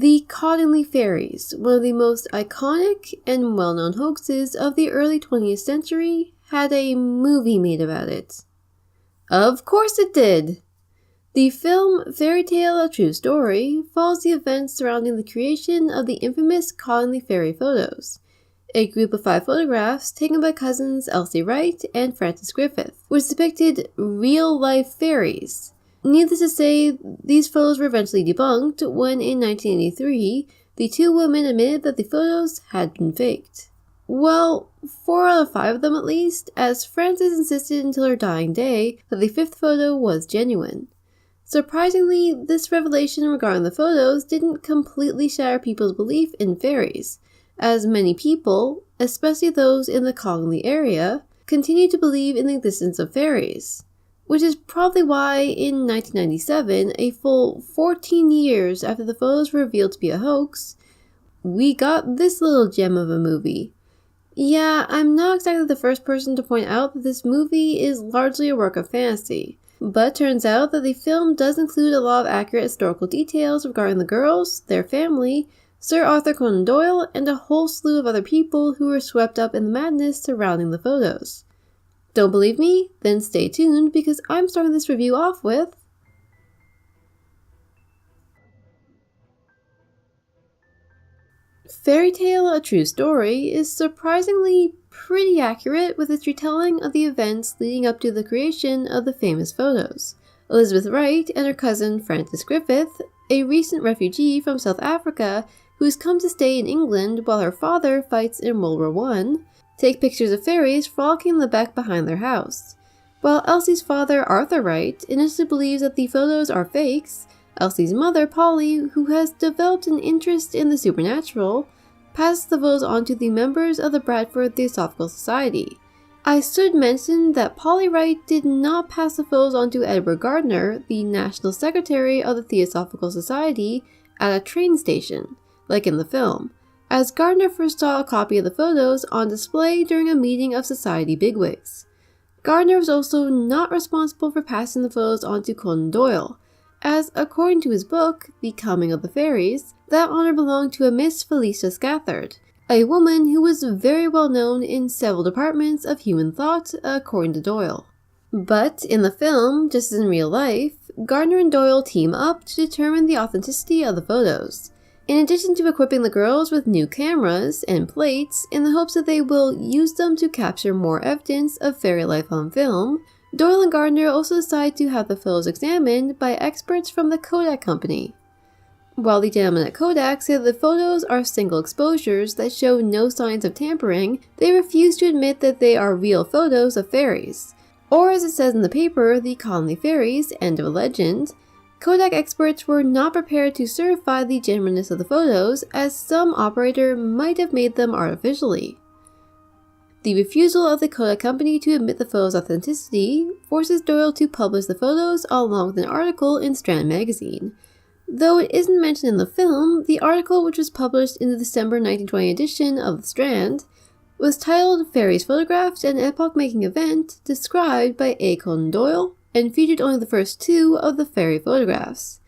The Cottingley Fairies, one of the most iconic and well-known hoaxes of the early 20th century, had a movie made about it. Of course it did! The film FairyTale, A True Story follows the events surrounding the creation of the infamous Cottingley Fairy photos, a group of 5 photographs taken by cousins Elsie Wright and Francis Griffith, which depicted real-life fairies. Needless to say, these photos were eventually debunked when, in 1983, the 2 women admitted that the photos had been faked. Well, 4 out of 5 of them at least, as Frances insisted until her dying day that the 5th photo was genuine. Surprisingly, this revelation regarding the photos didn't completely shatter people's belief in fairies, as many people, especially those in the Cottingley area, continued to believe in the existence of fairies. Which is probably why, in 1997, a full 14 years after the photos were revealed to be a hoax, we got this little gem of a movie. Yeah, I'm not exactly the first person to point out that this movie is largely a work of fantasy, but turns out that the film does include a lot of accurate historical details regarding the girls, their family, Sir Arthur Conan Doyle, and a whole slew of other people who were swept up in the madness surrounding the photos. Don't believe me? Then stay tuned because I'm starting this review off with FairyTale, A True Story is surprisingly pretty accurate with its retelling of the events leading up to the creation of the famous photos. Elizabeth Wright and her cousin Francis Griffith, a recent refugee from South Africa who's come to stay in England while her father fights in World War I, take pictures of fairies frolicking in the back behind their house. While Elsie's father, Arthur Wright, initially believes that the photos are fakes, Elsie's mother, Polly, who has developed an interest in the supernatural, passes the photos on to the members of the Bradford Theosophical Society. I should mention that Polly Wright did not pass the photos on to Edward Gardner, the National Secretary of the Theosophical Society, at a train station, like in the film, as Gardner first saw a copy of the photos on display during a meeting of society bigwigs. Gardner was also not responsible for passing the photos on to Conan Doyle, as according to his book, The Coming of the Fairies, that honor belonged to a Miss Felicia Scathard, a woman who was very well known in several departments of human thought, according to Doyle. But in the film, just as in real life, Gardner and Doyle team up to determine the authenticity of the photos. In addition to equipping the girls with new cameras and plates in the hopes that they will use them to capture more evidence of fairy life on film, Doyle and Gardner also decide to have the photos examined by experts from the Kodak company. While the gentlemen at Kodak say that the photos are single exposures that show no signs of tampering, they refuse to admit that they are real photos of fairies. Or as it says in the paper, The Cottingley Fairies, End of a Legend, Kodak experts were not prepared to certify the genuineness of the photos, as some operator might have made them artificially. The refusal of the Kodak company to admit the photos' authenticity forces Doyle to publish the photos along with an article in Strand magazine. Though it isn't mentioned in the film, the article, which was published in the December 1920 edition of the Strand, was titled Fairies Photographed, an Epoch-Making Event Described by A. Conan Doyle, and featured only the first 2 of the fairy photographs.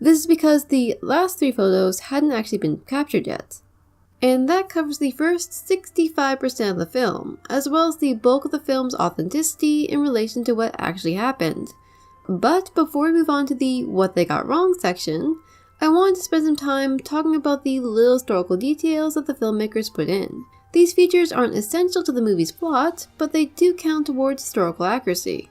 This is because the last 3 photos hadn't actually been captured yet. And that covers the first 65% of the film, as well as the bulk of the film's authenticity in relation to what actually happened. But before we move on to the what they got wrong section, I wanted to spend some time talking about the little historical details that the filmmakers put in. These features aren't essential to the movie's plot, but they do count towards historical accuracy.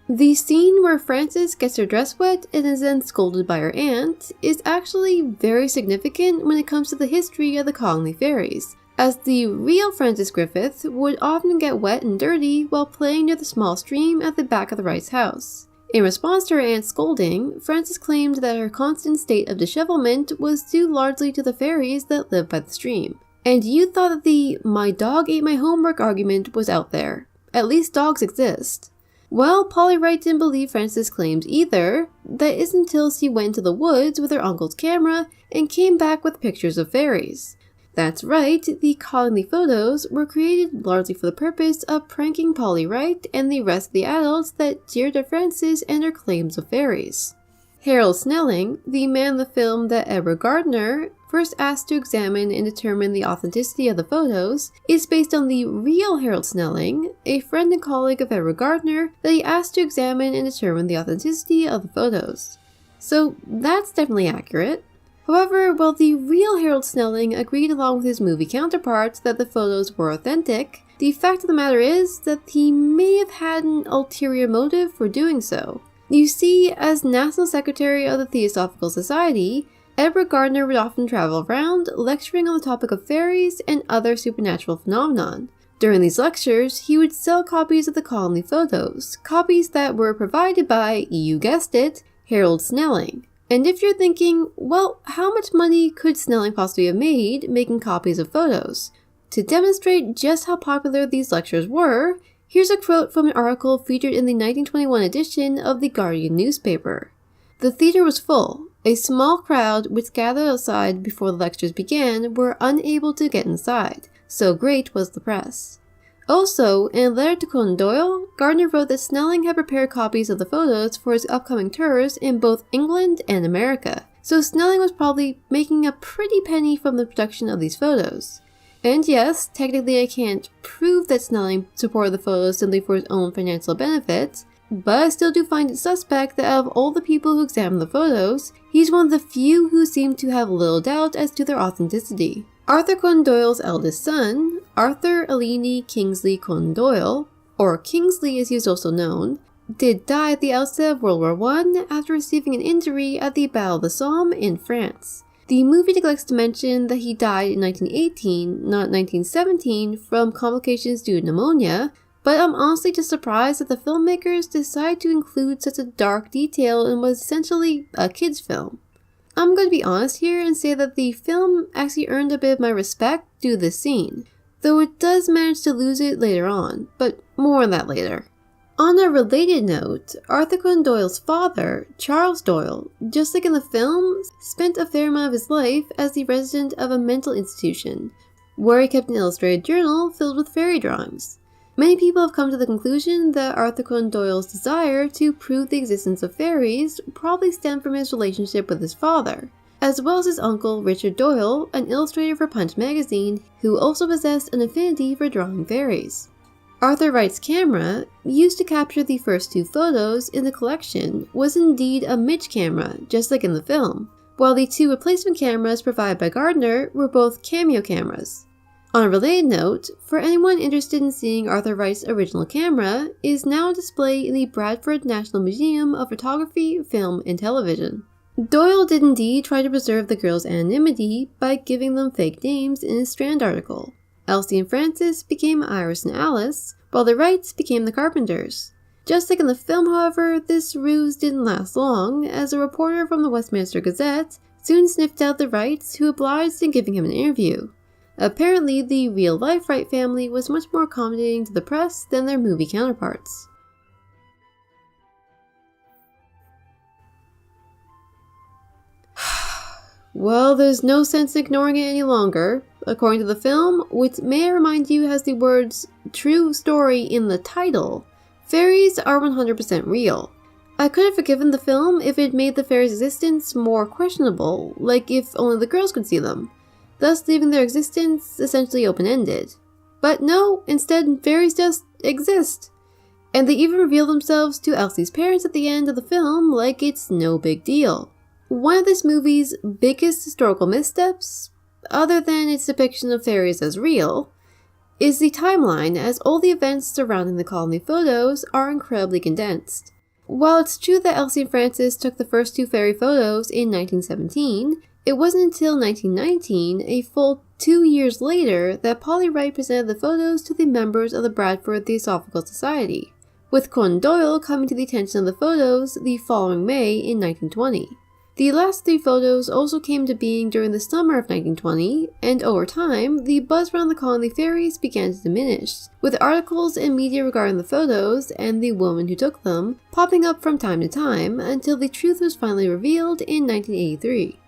The scene where Frances gets her dress wet and is then scolded by her aunt is actually very significant when it comes to the history of the Cottingley Fairies, as the real Frances Griffith would often get wet and dirty while playing near the small stream at the back of the Wright's house. In response to her aunt's scolding, Frances claimed that her constant state of dishevelment was due largely to the fairies that lived by the stream. And you thought that the "my dog ate my homework" argument was out there. At least dogs exist. Well, Polly Wright didn't believe Frances' claims either. That isn't until she went to the woods with her uncle's camera and came back with pictures of fairies. That's right, the Cottingley photos were created largely for the purpose of pranking Polly Wright and the rest of the adults that jeered at Frances and her claims of fairies. Harold Snelling, the man in the film that Edward Gardner first asked to examine and determine the authenticity of the photos, is based on the real Harold Snelling, a friend and colleague of Edward Gardner that he asked to examine and determine the authenticity of the photos. So that's definitely accurate. However, while the real Harold Snelling agreed along with his movie counterparts that the photos were authentic, the fact of the matter is that he may have had an ulterior motive for doing so. You see, as National Secretary of the Theosophical Society, Edward Gardner would often travel around lecturing on the topic of fairies and other supernatural phenomenon. During these lectures, he would sell copies of the Cottingley photos, copies that were provided by, you guessed it, Harold Snelling. And if you're thinking, well, how much money could Snelling possibly have made making copies of photos? To demonstrate just how popular these lectures were, here's a quote from an article featured in the 1921 edition of the Guardian newspaper. The theater was full. A small crowd which gathered outside before the lectures began were unable to get inside, so great was the press. Also, in a letter to Conan Doyle, Gardner wrote that Snelling had prepared copies of the photos for his upcoming tours in both England and America, so Snelling was probably making a pretty penny from the production of these photos. And yes, technically I can't prove that Snelling supported the photos simply for his own financial benefit, but I still do find it suspect that out of all the people who examined the photos, he's one of the few who seem to have little doubt as to their authenticity. Arthur Conan Doyle's eldest son, Arthur Alini Kingsley Conan Doyle, or Kingsley as he is also known, did die at the outset of World War I after receiving an injury at the Battle of the Somme in France. The movie neglects to mention that he died in 1918, not 1917, from complications due to pneumonia, but I'm honestly just surprised that the filmmakers decided to include such a dark detail in what is essentially a kid's film. I'm going to be honest here and say that the film actually earned a bit of my respect due to this scene, though it does manage to lose it later on, but more on that later. On a related note, Arthur Conan Doyle's father, Charles Doyle, just like in the film, spent a fair amount of his life as the resident of a mental institution, where he kept an illustrated journal filled with fairy drawings. Many people have come to the conclusion that Arthur Conan Doyle's desire to prove the existence of fairies probably stemmed from his relationship with his father, as well as his uncle Richard Doyle, an illustrator for Punch magazine, who also possessed an affinity for drawing fairies. Arthur Wright's camera, used to capture the first two photos in the collection, was indeed a Mitch camera, just like in the film, while the two replacement cameras provided by Gardner were both cameo cameras. On a related note, for anyone interested in seeing Arthur Wright's original camera, it is now on display in the Bradford National Museum of Photography, Film, and Television. Doyle did indeed try to preserve the girls' anonymity by giving them fake names in his Strand article. Elsie and Frances became Iris and Alice, while the Wrights became the Carpenters. Just like in the film, however, this ruse didn't last long, as a reporter from the Westminster Gazette soon sniffed out the Wrights, who obliged in giving him an interview. Apparently, the real-life Wright family was much more accommodating to the press than their movie counterparts. Well, there's no sense in ignoring it any longer. According to the film, which may I remind you has the words "true story" in the title, fairies are 100% real. I could have forgiven the film if it made the fairies' existence more questionable, like if only the girls could see them, thus leaving their existence essentially open-ended. But no, instead fairies just exist. And they even reveal themselves to Elsie's parents at the end of the film like it's no big deal. One of this movie's biggest historical missteps, other than its depiction of fairies as real, is the timeline, as all the events surrounding the Cottingley photos are incredibly condensed. While it's true that Elsie and Frances took the first two fairy photos in 1917, it wasn't until 1919, a full 2 years later, that Polly Wright presented the photos to the members of the Bradford Theosophical Society, with Conan Doyle coming to the attention of the photos the following May in 1920. The last three photos also came to being during the summer of 1920, and over time, the buzz around the Cottingley fairies began to diminish, with articles and media regarding the photos and the woman who took them popping up from time to time until the truth was finally revealed in 1983.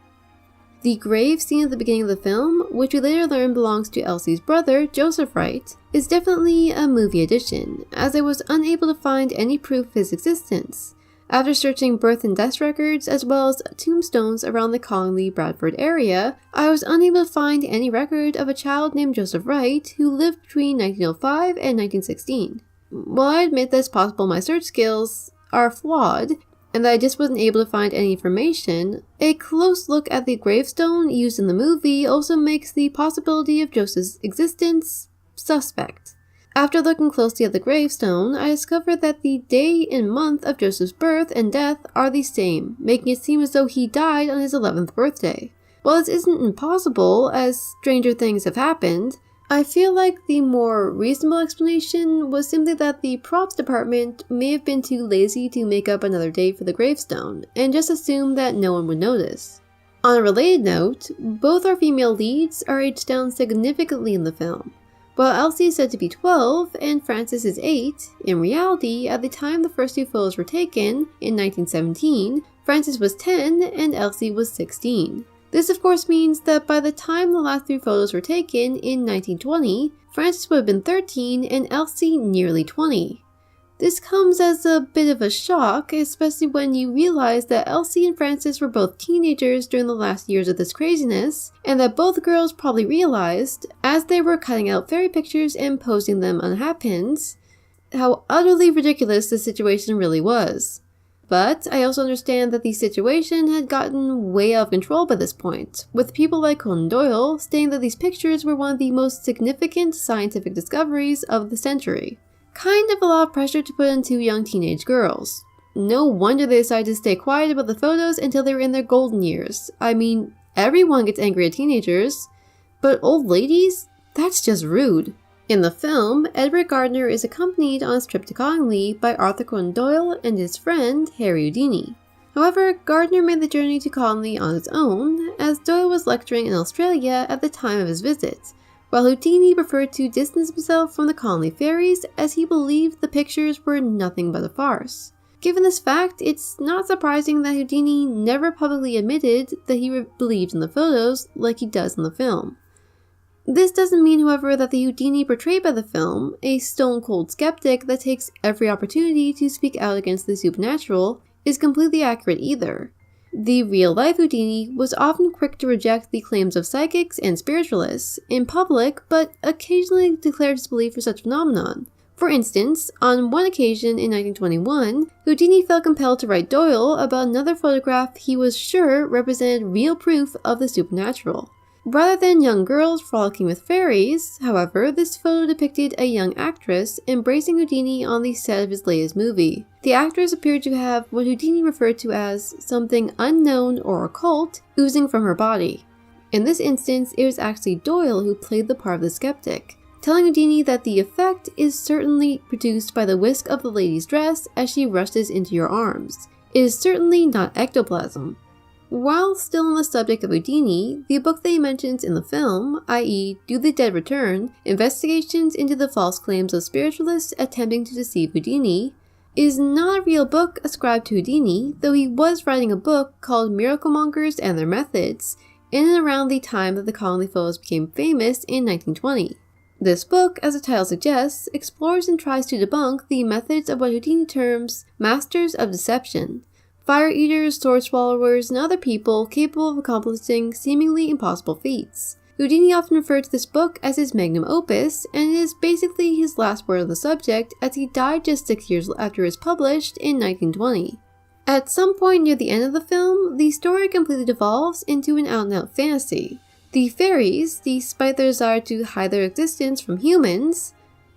The grave seen at the beginning of the film, which we later learned belongs to Elsie's brother, Joseph Wright, is definitely a movie addition, as I was unable to find any proof of his existence, After searching birth and death records as well as tombstones around the Cottingley, Bradford area, I was unable to find any record of a child named Joseph Wright who lived between 1905 and 1916. While I admit that it's possible my search skills are flawed, and that I just wasn't able to find any information, a close look at the gravestone used in the movie also makes the possibility of Joseph's existence suspect. After looking closely at the gravestone, I discovered that the day and month of Joseph's birth and death are the same, making it seem as though he died on his 11th birthday. While this isn't impossible, as stranger things have happened, I feel like the more reasonable explanation was simply that the props department may have been too lazy to make up another date for the gravestone, and just assumed that no one would notice. On a related note, both our female leads are aged down significantly in the film. While Elsie is said to be 12 and Frances is 8, in reality, at the time the first two photos were taken, in 1917, Frances was 10 and Elsie was 16. This of course means that by the time the last three photos were taken in 1920, Frances would have been 13 and Elsie nearly 20. This comes as a bit of a shock, especially when you realize that Elsie and Frances were both teenagers during the last years of this craziness, and that both girls probably realized, as they were cutting out fairy pictures and posting them on hatpins, how utterly ridiculous the situation really was. But I also understand that the situation had gotten way out of control by this point, with people like Conan Doyle stating that these pictures were one of the most significant scientific discoveries of the century. Kind of a lot of pressure to put on two young teenage girls. No wonder they decided to stay quiet about the photos until they were in their golden years. I mean, everyone gets angry at teenagers, but old ladies? That's just rude. In the film, Edward Gardner is accompanied on his trip to Cottingley by Arthur Conan Doyle and his friend Harry Houdini. However, Gardner made the journey to Cottingley on his own, as Doyle was lecturing in Australia at the time of his visit, while Houdini preferred to distance himself from the Cottingley Fairies as he believed the pictures were nothing but a farce. Given this fact, it's not surprising that Houdini never publicly admitted that he believed in the photos like he does in the film. This doesn't mean, however, that the Houdini portrayed by the film, a stone-cold skeptic that takes every opportunity to speak out against the supernatural, is completely accurate either. The real-life Houdini was often quick to reject the claims of psychics and spiritualists in public, but occasionally declared his belief for such phenomenon. For instance, on one occasion in 1921, Houdini felt compelled to write Doyle about another photograph he was sure represented real proof of the supernatural. Rather than young girls frolicking with fairies, however, this photo depicted a young actress embracing Houdini on the set of his latest movie. The actress appeared to have what Houdini referred to as something unknown or occult oozing from her body. In this instance, it was actually Doyle who played the part of the skeptic, telling Houdini that the effect is certainly produced by the whisk of the lady's dress as she rushes into your arms. It is certainly not ectoplasm. While still on the subject of Houdini, the book that he mentions in the film, i.e. Do the Dead Return? Investigations into the false claims of spiritualists attempting to deceive Houdini, is not a real book ascribed to Houdini, though he was writing a book called Miracle Mongers and Their Methods, in and around the time that the Cottingley photos became famous in 1920. This book, as the title suggests, explores and tries to debunk the methods of what Houdini terms masters of deception, fire eaters, sword swallowers, and other people capable of accomplishing seemingly impossible feats. Houdini often referred to this book as his magnum opus, and it is basically his last word on the subject as he died just 6 years after it was published in 1920. At some point near the end of the film, the story completely devolves into an out-and-out fantasy. The Fairies, despite their desire to hide their existence from humans,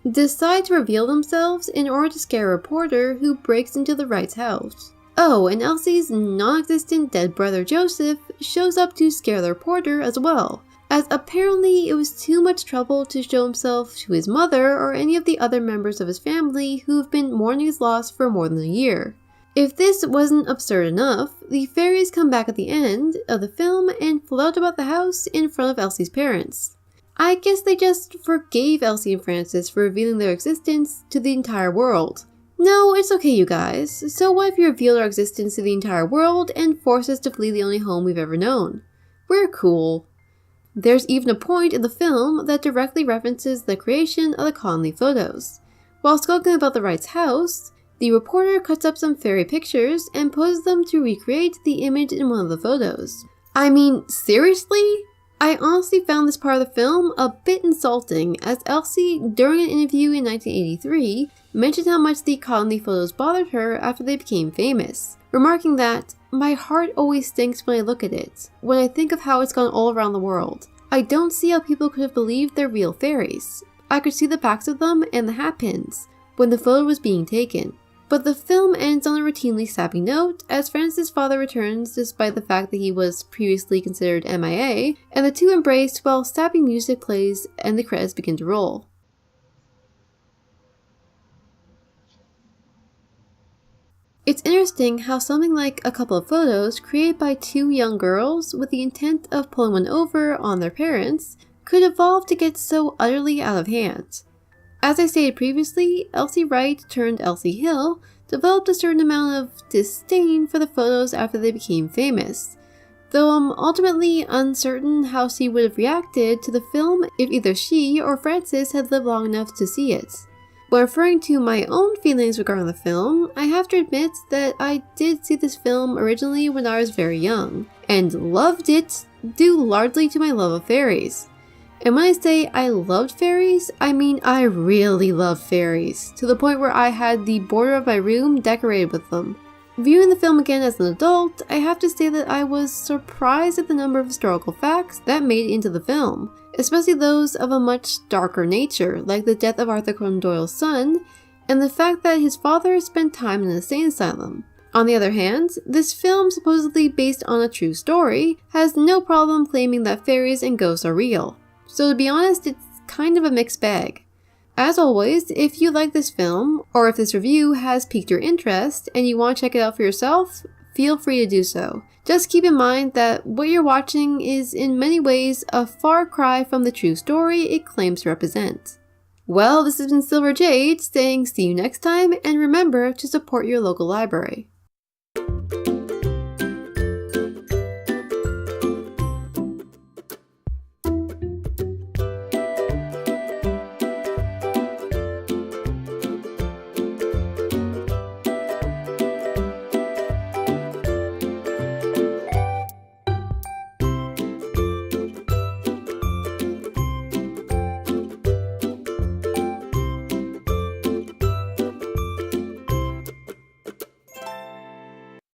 decide to reveal themselves in order to scare a reporter who breaks into the Wright's house. Oh, and Elsie's non-existent dead brother Joseph shows up to scare the reporter as well, as apparently it was too much trouble to show himself to his mother or any of the other members of his family who have been mourning his loss for more than a year. If this wasn't absurd enough, the Fairies come back at the end of the film and float about the house in front of Elsie's parents. I guess they just forgave Elsie and Frances for revealing their existence to the entire world. No, it's okay you guys, so what if you revealed our existence to the entire world and forced us to flee the only home we've ever known? We're cool. There's even a point in the film that directly references the creation of the Cottingley photos. While talking about the Wright's house, The reporter cuts up some fairy pictures and poses them to recreate the image in one of the photos. I mean, seriously? I honestly found this part of the film a bit insulting, as Elsie, during an interview in 1983, mentioned how much the Cottingley photos bothered her after they became famous, remarking that, "My heart always stinks when I look at it, when I think of how it's gone all around the world. I don't see how people could have believed they're real fairies. I could see the backs of them and the hat pins when the photo was being taken." But the film ends on a routinely sappy note, as Francis' father returns despite the fact that he was previously considered MIA, and the two embrace while sappy music plays and the credits begin to roll. It's interesting how something like a couple of photos created by two young girls with the intent of pulling one over on their parents could evolve to get so utterly out of hand. As I stated previously, Elsie Wright turned Elsie Hill developed a certain amount of disdain for the photos after they became famous, though I'm ultimately uncertain how she would have reacted to the film if either she or Francis had lived long enough to see it. When referring to my own feelings regarding the film, I have to admit that I did see this film originally when I was very young, and loved it due largely to my love of fairies. And when I say I loved fairies, I mean I really loved fairies, to the point where I had the border of my room decorated with them. Viewing the film again as an adult, I have to say that I was surprised at the number of historical facts that made it into the film, especially those of a much darker nature, like the death of Arthur Conan Doyle's son, and the fact that his father spent time in an insane asylum. On the other hand, this film, supposedly based on a true story, has no problem claiming that fairies and ghosts are real. So to be honest, it's kind of a mixed bag. As always, if you like this film, or if this review has piqued your interest and you want to check it out for yourself, feel free to do so. Just keep in mind that what you're watching is in many ways a far cry from the true story it claims to represent. Well, this has been Silver Jade saying see you next time, and remember to support your local library.